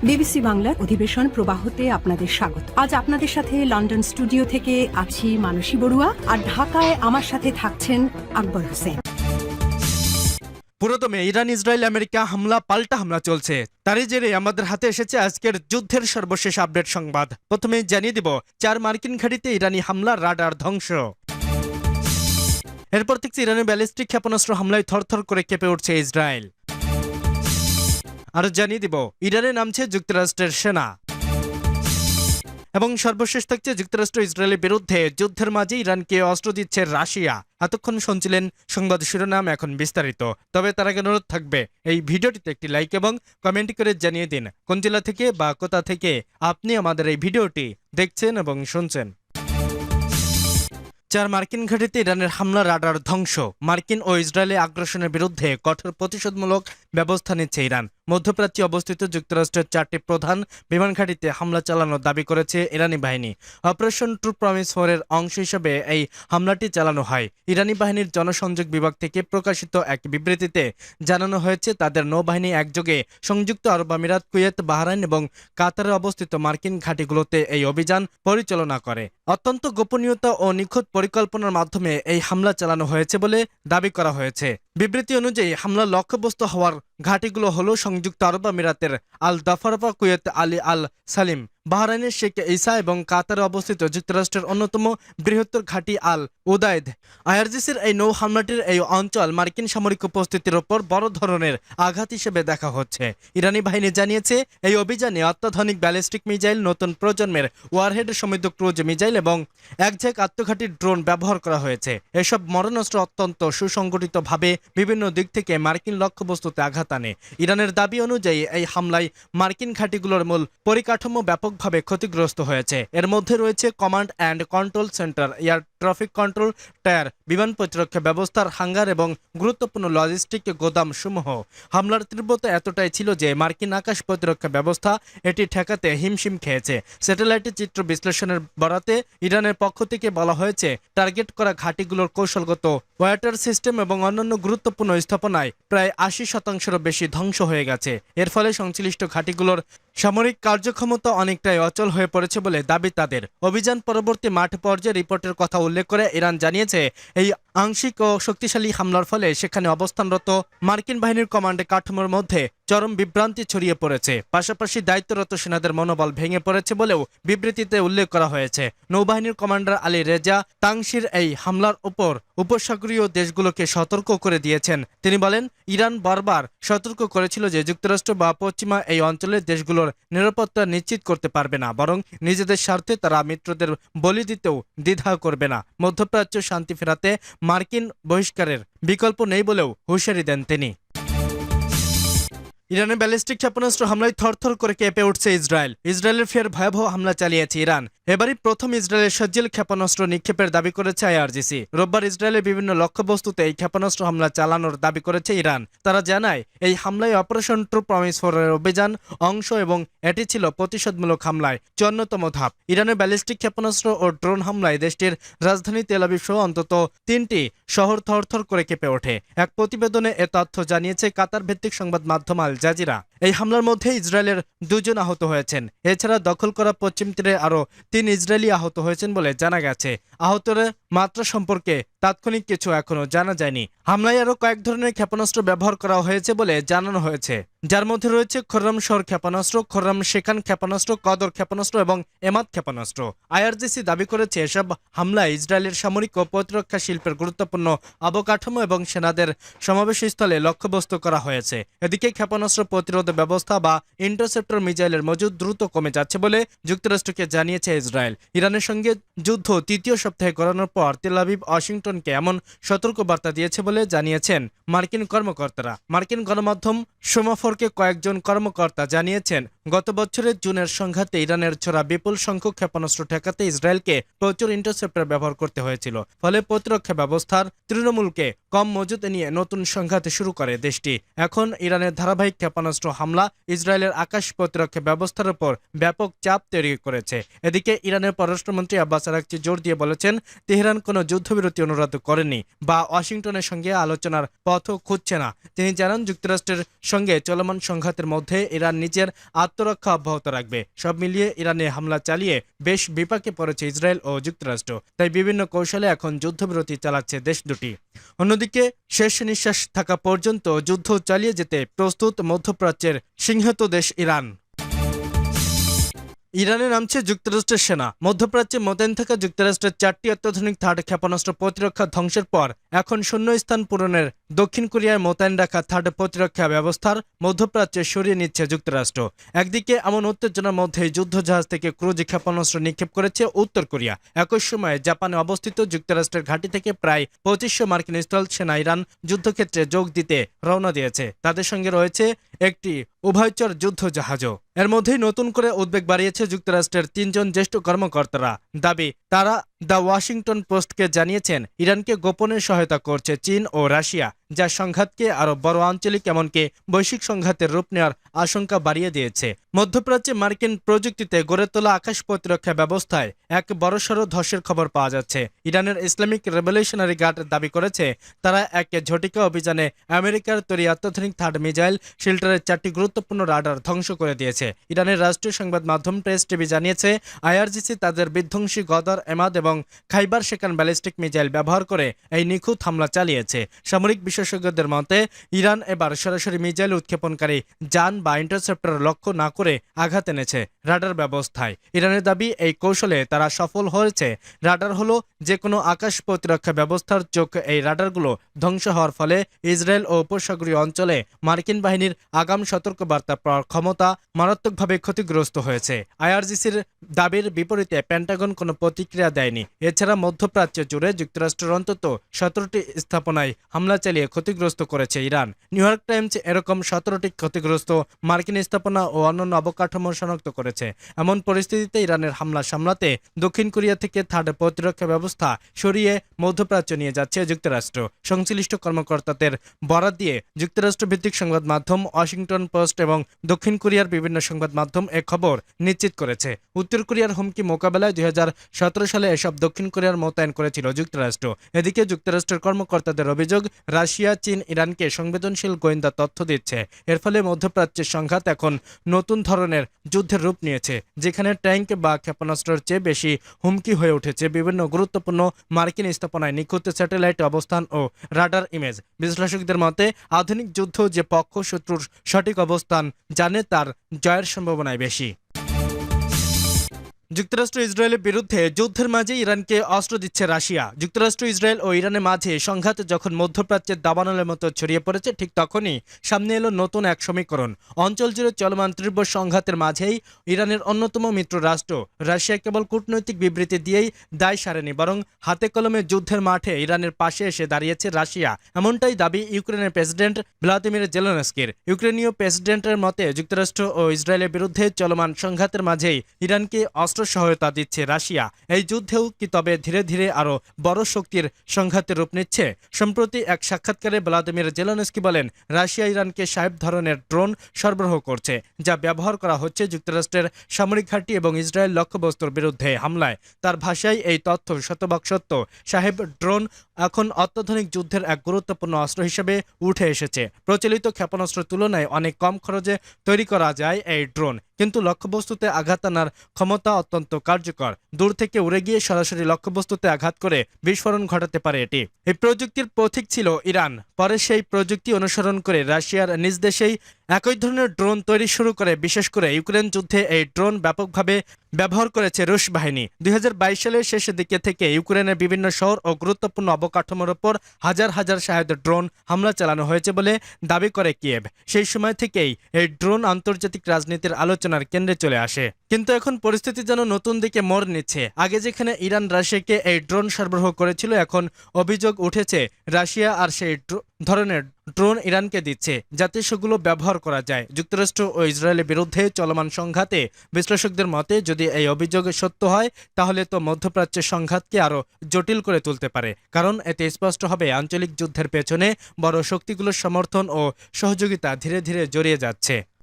BBC বাংলার অধিবেশন প্রবাহতে আপনাদের স্বাগত। আজ আপনাদের সাথে লন্ডন স্টুডিও থেকে আছি মানসী বড়ুয়া, আর ঢাকায় আমার সাথে থাকছেন আকবর হোসেন। পুরোদমে ইরান ইসরায়েল আমেরিকা হামলা পাল্টা হামলা চলছে। তারই জেরে আমাদের হাতে এসেছে আজকের যুদ্ধের সর্বশেষ আপডেট সংবাদ। প্রথমে জানিয়ে দিব 4 মার্কিন ঘাঁটিতে ইরানি হামলা, রাডার ধ্বংস। এরপর থেকে ইরানের ব্যালিস্টিক ক্ষেপণাস্ত্র হামলায় থরথর করে কেঁপে উঠছে ইসরায়েল। আরো জানিয়ে দিব ইরানে নামছে যুক্তরাষ্ট্রের সেনা। এবং সর্বশেষ থাকছে যুক্তরাষ্ট্র ইসরায়েলের বিরুদ্ধে যুদ্ধের মাঝে ইরানকে অস্ত্র দিচ্ছে রাশিয়া। এতক্ষণ শুনছিলেন সংবাদ শিরোনাম, এখন বিস্তারিত। তবে তার আগে অনুরোধ থাকবে এই ভিডিওটিতে একটি লাইক এবং কমেন্ট করে জানিয়ে দিন কোন জেলা থেকে বা কোথা থেকে আপনি আমাদের এই ভিডিওটি দেখছেন এবং শুনছেন। 4 মার্কিন ঘাঁটিতে ইরানের হামলা, রাডার ধ্বংস। মার্কিন ও ইসরায়েলি আগ্রাসনের বিরুদ্ধে কঠোর প্রতিশোধমূলক ব্যবস্থা নিচ্ছে ইরান। মধ্যপ্রাচ্যে অবস্থিত যুক্তরাষ্ট্রের 4টি প্রধান বিমান ঘাঁটিতে হামলা চালানোর দাবি করেছে ইরানি বাহিনী। অপারেশন ট্রু প্রমিস 4 এর অংশ হিসেবে এই হামলাটি চালানো হয়। ইরানি বাহিনীর জনসংযোগ বিভাগ থেকে প্রকাশিত এক বিবৃতিতে জানানো হয়েছে, তাদের নৌবাহিনী একযোগে সংযুক্ত আরব আমিরাত, কুয়েত, বাহরাইন এবং কাতারে অবস্থিত মার্কিন ঘাঁটিগুলোতে এই অভিযান পরিচালনা করে। অত্যন্ত গোপনীয়তা ও নিখুঁত পরিকল্পনার মাধ্যমে এই হামলা চালানো হয়েছে বলে দাবি করা হয়েছে। বিবৃতি অনুযায়ী হামলার লক্ষ্যবস্তু হওয়ার ঘাঁটিগুলো হলো সংযুক্ত আরব আমিরাতের আল দাফারফা, কুয়েত আলী আল সালিম, বাহরাইনের শেখ ঈসা এবং কাতারে অবস্থিত যুক্তরাষ্ট্রের অন্যতম বৃহত্তর ঘাঁটি আল উদাইদ। আইআরজিসির এই নৌ হামলাটির এই অঞ্চল মার্কিন সামরিক উপস্থিতির ওপর বড় ধরনের আঘাত হিসেবে দেখা হচ্ছে। ইরানি বাহিনী জানিয়েছে, এই অভিযানে অত্যাধুনিক ব্যালিস্টিক মিসাইল, নতুন প্রজন্মের ওয়ারহেড সমৃদ্ধ ক্রুজ মিসাইল এবং একঝাঁক আত্মঘাতী ড্রোন ব্যবহার করা হয়েছে। এসব মরণাস্ত্র অত্যন্ত সুসংগঠিতভাবে বিভিন্ন দিক থেকে মার্কিন লক্ষ্যবস্তুতে আঘাত আনে। ইরানের দাবি অনুযায়ী এই হামলায় মার্কিন ঘাঁটিগুলোর মূল পরিকাঠামো ব্যাপকভাবে ক্ষতিগ্রস্ত হয়েছে। এর মধ্যে রয়েছে command and control centre, air traffic control tyre, বিমান প্রতিরক্ষা ব্যবস্থার হাঙ্গার এবং গুরুত্বপূর্ণ লজিস্টিক গোদাম সমূহ। হামলার তীব্রতা এতটাই ছিল যে মার্কিন আকাশ প্রতিরক্ষা ব্যবস্থা এটি ঠেকাতে হিমশিম খেয়েছে। স্যাটেলাইটের চিত্র বিশ্লেষণের বরাতে ইরানের পক্ষ থেকে বলা হয়েছে, টার্গেট করা ঘাঁটিগুলোর কৌশলগত ওয়াটার সিস্টেম এবং অন্যান্য গুরুত্বপূর্ণ স্থাপনায় প্রায় 80%-এরও বেশি ধ্বংস হয়ে গেছে। এর ফলে সংশ্লিষ্ট ঘাঁটিগুলোর সামরিক কার্যক্ষমতা অনেকটাই অচল হয়ে পড়েছে বলে দাবি তাদের। অভিযান পরবর্তী মাঠ পর্যায়ে রিপোর্টের কথা উল্লেখ করে ইরান জানিয়েছে, এই আংশিক ও শক্তিশালী হামলার ফলে সেখানে অবস্থানরত মার্কিন বাহিনীর কমান্ড কাঠামোর মধ্যে চরম বিভ্রান্তি ছড়িয়ে পড়েছে। পাশাপাশি দায়িত্বরত সেনাদের মনোবল ভেঙে পড়েছে বলেও বিবৃতিতে উল্লেখ করা হয়েছে। নৌবাহিনীর কমান্ডার আলী রেজা তাংশির এই হামলার উপর উপসাগরীয় দেশগুলোকে সতর্ক করে দিয়েছেন। তিনি বলেন, ইরান বারবার সতর্ক করেছিল যে যুক্তরাষ্ট্র বা পশ্চিমা এই অঞ্চলের দেশগুলোর নিরাপত্তা নিশ্চিত করতে পারবে না, বরং নিজেদের স্বার্থে তারা মিত্রদের বলি দিতেও দ্বিধা করবে না। মধ্যপ্রাচ্য শান্তি ফেরাতে মার্কিন বহিষ্কারের বিকল্প নেই বলেও হুঁশিয়ারি দেন তিনি। ইরানের ব্যালিস্টিক ক্ষেপণাস্ত্র হামলায় থরথর করে কেঁপে উঠছে ইসরায়েল। ইসরায়েলের ফের ভয়াবহ হামলা চালিয়েছে ইরান। এবারই প্রথম ইসরায়েলের সজ্জিল ক্ষেপণাস্ত্র নিক্ষেপের দাবি করেছে আইআরজিসি। রোববার ইসরায়েলের বিভিন্ন লক্ষ্যবস্তুতে এই ক্ষেপণাস্ত্র হামলা চালানোর দাবি করেছে ইরান। তারা জানায়, এই হামলায় অপারেশন ট্রু প্রমিস 4 এর অভিযান অংশ এবং এটি ছিল প্রতিশোধমূলক হামলায় 54তম ধাপ। ইরানের ব্যালিস্টিক ক্ষেপণাস্ত্র ও ড্রোন হামলায় দেশটির রাজধানী তেল আবিব সহ অন্তত 3টি শহর থরথর করে কেঁপে ওঠে। এক প্রতিবেদনে এ তথ্য জানিয়েছে কাতার ভিত্তিক সংবাদ মাধ্যম আল জাজিরা। এই হামলার মধ্যে ইসরায়েলের 2 জন আহত হয়েছেন। এছাড়া দখল করা পশ্চিম তীরে আরও 3 ইসরায়েলি আহত হয়েছেন বলে জানা গেছে। আহতের মাত্রা সম্পর্কে তাৎক্ষণিক কিছু এখনো জানা যায়নি। হামলায় আরও কয়েক ধরনের ক্ষেপণাস্ত্র ব্যবহার করা হয়েছে বলে জানানো হয়েছে, যার মধ্যে রয়েছে খোররাম শহর ক্ষেপণাস্ত্র, খোররাম শেখান ক্ষেপণাস্ত্র, কদর ক্ষেপণাস্ত্র এবং এমাদ ক্ষেপণাস্ত্র। আইআরজিসি দাবি করেছে, এসব হামলায় ইসরায়েলের সামরিক ও প্রতিরক্ষা শিল্পের গুরুত্বপূর্ণ অবকাঠামো এবং সেনাদের সমাবেশস্থলে লক্ষ্যবস্তু করা হয়েছে। এদিকে ক্ষেপণাস্ত্র প্রতিরোধ ব্যবস্থা বা ইন্টারসেপ্টর মিসাইলের মজুদ দ্রুত কমে যাচ্ছে বলে যুক্তরাষ্ট্রকে জানিয়েছে ইসরায়েল। ইরানের সঙ্গে যুদ্ধ 3য় সপ্তাহে গড়ানোর পর তেল আবিব ওয়াশিংটনকে এমন সতর্কবার্তা দিয়েছে বলে জানিয়েছেন মার্কিন কর্মকর্তারা। মার্কিন গণমাধ্যম সোমাফোরকে কয়েকজন কর্মকর্তা জানিয়েছেন, গত বছরের জুনের সংঘাতে ইরানের ছোড়া বিপুল সংখ্যক ক্ষেপণাস্ত্র ঠেকাতে ইসরায়েলকে প্রচুর ইন্টারসেপ্টর ব্যবহার করতে হয়েছিল। ফলে প্রতিরক্ষা ব্যবস্থার তৃণমূলকে কম মজুদ নিয়ে নতুন সংঘাত শুরু করে দেশটি। এখন ইরানের ধারাবাহিক ক্ষেপণাস্ত্র হামলা ইসরায়েলের আকাশ প্রতিরক্ষা ব্যবস্থার উপর ব্যাপক চাপ তৈরি করেছে। এদিকে ইরানের পররাষ্ট্রমন্ত্রী আব্বাস আরাগচি জোর দিয়ে বলেছেন, তেহরান কোনো যুদ্ধবিরতি অনুরোধ করেনি বা ওয়াশিংটনের সঙ্গে আলোচনার পথও খুঁজছে না। তিনি জানান, যুক্তরাষ্ট্রের সঙ্গে চলমান সংঘাতের মধ্যে ইরান নিজের আত্মরক্ষা অব্যাহত রাখবে। সব মিলিয়ে ইরানে হামলা চালিয়ে বেশ বিপাকে পড়েছে ইসরায়েল ও যুক্তরাষ্ট্র। তাই বিভিন্ন কৌশলে এখন যুদ্ধবিরতি চালাচ্ছে দেশ দুটি। অন্যদিকে শেষ নিঃশ্বাস থাকা পর্যন্ত যুদ্ধ চালিয়ে যেতে প্রস্তুত মধ্যপ্রাচ্যের সিংহত দেশ ইরান। ইরানে নামছে যুক্তরাষ্ট্রের সেনা। মধ্যপ্রাচ্যে মোতায়েন থাকা যুক্তরাষ্ট্রের 4টি অত্যাধুনিক থার্ড ক্ষেপণাস্ত্র প্রতিরক্ষা ধ্বংসের পর এখন শূন্যস্থান পূরণের দক্ষিণ কোরিয়ায় মোতায়েন রাখা থার্ড প্রতিরক্ষা ব্যবস্থার মধ্যপ্রাচ্যে সরিয়ে নিচ্ছে যুক্তরাষ্ট্র। একদিকে এমন উত্তেজনার মধ্যেই যুদ্ধজাহাজ থেকে ক্রুজ ক্ষেপণাস্ত্র নিক্ষেপ করেছে উত্তর কোরিয়া। একই সময়ে জাপানে অবস্থিত যুক্তরাষ্ট্রের ঘাঁটি থেকে প্রায় 2500 মার্কিন স্থল সেনা ইরান যুদ্ধক্ষেত্রে যোগ দিতে রওনা দিয়েছে। তাদের সঙ্গে রয়েছে একটি উভয়চর যুদ্ধজাহাজও। এর মধ্যেই নতুন করে উদ্বেগ বাড়িয়েছে যুক্তরাষ্ট্রের 3 জন জ্যেষ্ঠ কর্মকর্তারা। দাবি তারা দ্য ওয়াশিংটন পোস্টকে জানিয়েছেন ইরানকে গোপনে সহায়তা করছে চীন ও রাশিয়া, যা সংঘাতকে আরো বড় আঞ্চলিক এমনকি বৈশ্বিক সংঘাতের রূপ নেওয়ার আশঙ্কা বাড়িয়ে দিয়েছে। মধ্যপ্রাচ্যে মার্কিন প্রযুক্তিতে গড়ে তোলা আকাশ প্রতিরক্ষা ব্যবস্থায় এক বড়সড় ধসের খবর পাওয়া যাচ্ছে। ইরানের ইসলামিক রেভলিউশনারি গার্ড দাবি করেছে তারা এক ঝটিকা অভিযানে আমেরিকার তৈরি অত্যাধুনিক থার্ড মিসাইল শেল্টারের 4টি গুরুত্বপূর্ণ রাডার ধ্বংস করে দিয়েছে। ইরানের রাষ্ট্রীয় সংবাদ মাধ্যম প্রেস টিভি জানিয়েছে আইআরজিসি তাদের বিধ্বংসী গদর, এমাদ এবং খাইবার শেকান ব্যালিস্টিক মিসাইল ব্যবহার করে এই নিখুঁত হামলা চালিয়েছে। সামরিক বিশেষজ্ঞদের মতে ইরান এবার সরাসরি মিসাইল উৎক্ষেপণকারী যান বা ইন্টারসেপ্টর লক্ষ্য না করে আঘাত এনেছে রাডার ব্যবস্থায়। ইরানের দাবি এই কৌশলে তারা সফল হয়েছে। রাডার হলো যে কোনো আকাশ প্রতিরক্ষা ব্যবস্থার চোখ। এই রাডারগুলো ধ্বংস হওয়ার ফলে ইসরায়েল ও উপসাগরীয় অঞ্চলে মার্কিন বাহিনীর আগাম সতর্কবার্তা পাওয়ার ক্ষমতা মারাত্মকভাবে ক্ষতিগ্রস্ত হয়েছে। আইআরজিসির দাবির বিপরীতে পেন্টাগন কোনো প্রতিক্রিয়া দেয়নি। এছাড়া মধ্যপ্রাচ্য জুড়ে যুক্তরাষ্ট্রের অন্তত 17টি স্থাপনায় হামলা চালিয়ে ক্ষতিগ্রস্ত করেছে ইরান। নিউ ইয়র্ক টাইমস এরকম 17টি ক্ষতিগ্রস্ত মার্কিন স্থাপনা ও অন্যান্য অবকাঠামো শনাক্ত করেছে। এমন পরিস্থিতিতে ইরানের হামলা সামলাতে দক্ষিণ কোরিয়া থেকে থার্ড প্রতিরক্ষা ব্যবস্থা সরিয়ে মধ্যপ্রাচ্য নিয়ে যাচ্ছে যুক্তরাষ্ট্র। সংশ্লিষ্ট কর্মকর্তাদের বরাত দিয়ে যুক্তরাষ্ট্র ভিত্তিক সংবাদ মাধ্যম ওয়াশিংটন পোস্ট এবং দক্ষিণ কোরিয়ার বিভিন্ন সংবাদ মাধ্যম এ খবর নিশ্চিত করেছে। উত্তর কোরিয়ার হুমকি মোকাবেলায় 2017 সালে এসব দক্ষিণ কোরিয়ার মোতায়েন করেছিল যুক্তরাষ্ট্র। এদিকে যুক্তরাষ্ট্রের কর্মকর্তাদের অভিযোগ রাশিয়া, চীন ইরানকে সংবেদনশীল গোয়েন্দা তথ্য দিচ্ছে। এর ফলে মধ্যপ্রাচ্যের সংঘাত এখন নতুন ধরনের যুদ্ধের রূপ নিয়েছে, যেখানে ট্যাঙ্ক বা ক্ষেপণাস্ত্রের চেয়ে বেশি হুমকি হয়ে উঠেছে বিভিন্ন গুরুত্বপূর্ণ মার্কিন স্থাপনায় নিখুঁত স্যাটেলাইট অবস্থান ও রাডার ইমেজ। বিশ্লেষকদের মতে আধুনিক যুদ্ধ যে পক্ষ শত্রুর সঠিক অবস্থান জানে তার জয়ের সম্ভাবনাই বেশি। যুক্তরাষ্ট্র ইসরায়েলের বিরুদ্ধে যুদ্ধের মাঝে ইরানকে অস্ত্র দিচ্ছে রাশিয়া। যুক্তরাষ্ট্র, ইসরায়েল ও ইরানের মাঝে সংঘাত যখন মধ্যপ্রাচ্যের দাবানলের মতো ছড়িয়ে পড়েছে, ঠিক তখনই সামনে এলো নতুন এক সমীকরণ। অঞ্চল জুড়ে চলমান তীব্র সংঘাতের মাঝেই ইরানের অন্যতম মিত্র রাষ্ট্র রাশিয়া কেবল কূটনৈতিক বিবৃতি দিয়েই দায় সারেনি, বরং হাতে কলমে যুদ্ধের মাঠে ইরানের পাশে এসে দাঁড়িয়েছে রাশিয়া। এমনটাই দাবি ইউক্রেনের প্রেসিডেন্ট ভ্লাদিমির জেলেনস্কির। ইউক্রেনীয় প্রেসিডেন্টের মতে যুক্তরাষ্ট্র ও ইসরায়েলের বিরুদ্ধে চলমান সংঘাতের মাঝেই ইরানকে অস্ত্র সহায়তা দিচ্ছে রাশিয়া। এই যুদ্ধেও কি তবে ধীরে ধীরে আরো বড় শক্তির সংঘাতের রূপ নিচ্ছে? সম্প্রতি এক সাক্ষাৎকারে ভ্লাদিমির জেলেনস্কি বলেন রাশিয়া ইরানকে সাহেব ধরনের ড্রোন সরবরাহ করছে, যা ব্যবহার করা হচ্ছে যুক্তরাষ্ট্রের সামরিক ঘাঁটি এবং ইসরায়েল লক্ষ্যবস্তুর বিরুদ্ধে হামলায়। তার ভাষায় এই তথ্য শতভাগ সত্য। সাহেব ড্রোন এখন অত্যাধুনিক যুদ্ধের এক গুরুত্বপূর্ণ অস্ত্র হিসেবে উঠে এসেছে। প্রচলিত ক্ষেপণাস্ত্রের তুলনায় অনেক কম খরচে তৈরি করা যায় এই ড্রোন, কিন্তু লক্ষ্যবস্তুতে আঘাত আনার ক্ষমতা অত্যন্ত কার্যকর। দূর থেকে উড়ে গিয়ে সরাসরি লক্ষ্যবস্তুতে আঘাত করে বিস্ফোরণ ঘটাতে পারে এটি। এই প্রযুক্তির পথিক ছিল ইরান। পরে সেই প্রযুক্তি অনুসরণ করে রাশিয়ার নিজ দেশেই একই ধরনের ড্রোন তৈরি শুরু করে। বিশেষ করে ইউক্রেন যুদ্ধে এই ড্রোন ব্যাপকভাবে ব্যবহার করেছে রুশ বাহিনী। 2022 সালের শেষের দিকে থেকে ইউক্রেনের বিভিন্ন শহর ও গুরুত্বপূর্ণ অবকাঠামোর ওপর হাজার হাজার শাহেদ ড্রোন হামলা চালানো হয়েছে বলে দাবি করে কিয়েভ। সেই সময় থেকেই এই ড্রোন আন্তর্জাতিক রাজনীতির আলোচনার কেন্দ্রে চলে আসে। কিন্তু এখন পরিস্থিতি যেন নতুন দিকে মোড় নিচ্ছে। আগে যেখানে ইরান রাশিয়াকে এই ড্রোন সরবরাহ করেছিল, এখন অভিযোগ উঠেছে রাশিয়া আর সেই ধরনের ড্রোন ইরানকে দিচ্ছে, যাতে সেগুলো ব্যবহার করা যায় যুক্তরাষ্ট্র ও ইসরায়েলের বিরুদ্ধে চলমান সংঘাতে। বিশ্লেষকদের মতে যদি এই অভিযোগ সত্য হয়, তাহলে তো মধ্যপ্রাচ্যের সংঘাতকে আরও জটিল করে তুলতে পারে, কারণ এতে স্পষ্ট হবে আঞ্চলিক যুদ্ধের পেছনে বড় শক্তিগুলোর সমর্থন ও সহযোগিতা ধীরে ধীরে জড়িয়ে যাচ্ছে।